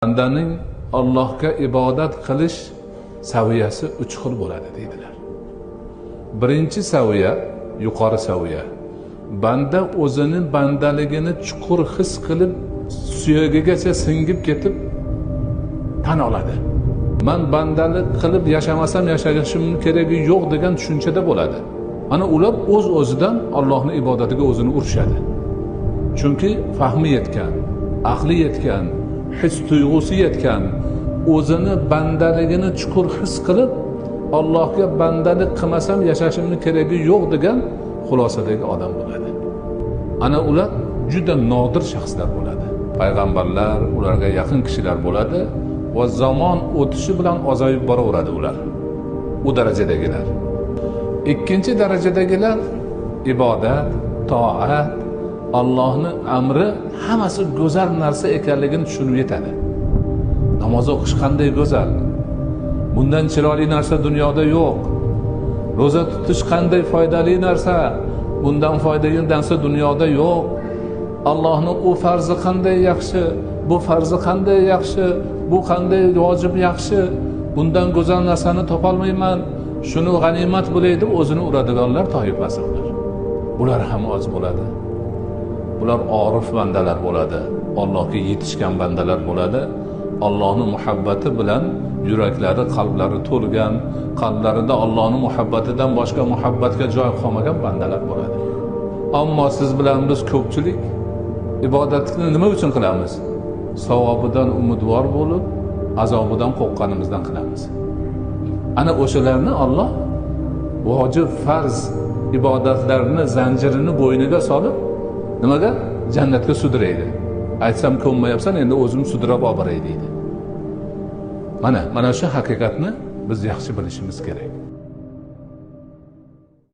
Bandaning Allohga ibodat qilish saviyasi 3 xil bo'ladi deydilar. Birinchi saviya, yuqori saviya. Banda o'zini bandaligini chuqur his qilib, suyagigacha singib ketib tan oladi. Men bandalik qilib yashamasam yashashim keragi yo'q degan tushunchada bo'ladi. Ana ular o'z-o'zidan Allohning ibodatiga o'zini urishadi. Chunki fahmi yetgan, aqli yetgan, his tuyg'usi yetgan, o'zini bandaligini chuqur his qilib, Allohga bandalik qilmasam yashashimning keragi yo'q degan xulosadagi odam bo'ladi. Ana ular juda nodir shaxslar bo'ladi. Payg'ambarlar, ularga yaqin kishilar bo'ladi va zamon o'tishi bilan ozayib boraveradi ular. U darajadagilar. Ikkinchi darajadagilar ibodat, toat, Allohning amri hammasi go'zal narsa ekanligini tushunib yetadi. Namoz o'qish qanday go'zal. Bundan chiroyli narsa dunyoda yo'q. Roza tutish qanday foydali narsa. Bundan foydali narsa dunyoda yo'q. Allohning u farzi qanday yaxshi, bu farzi qanday yaxshi, bu qanday vojib yaxshi. Bundan go'zal narsani topolmayman. Shuni g'animat bo'lay deb o'zini uradiganlar toifasi ular. Bular ham oz bo'ladi. Bular orif bandalar bo'ladi. Allohga yetishgan bandalar bo'ladi. Allohning muhabbati bilan yuraklari, qalblari to'lgan, qalblarida Allohning muhabbatidan boshqa muhabbatga joy qolmagan bandalar bo'ladi. Ammo siz bilan biz ko'pchilik ibodatni nima uchun qilamiz? Savobidan umidvor bo'lib, azobidan qo'rqqanimizdan qilamiz. Ana o'shalarni Alloh vojib, farz ibodatlarni zanjirini bo'yniga solib, nimaga? Jannatga sudraydi. Aytsam ko'nmayapsan, endi o'zim sudrab olib boray deydi. Mana shu haqiqatni biz yaxshi bilishimiz kerak.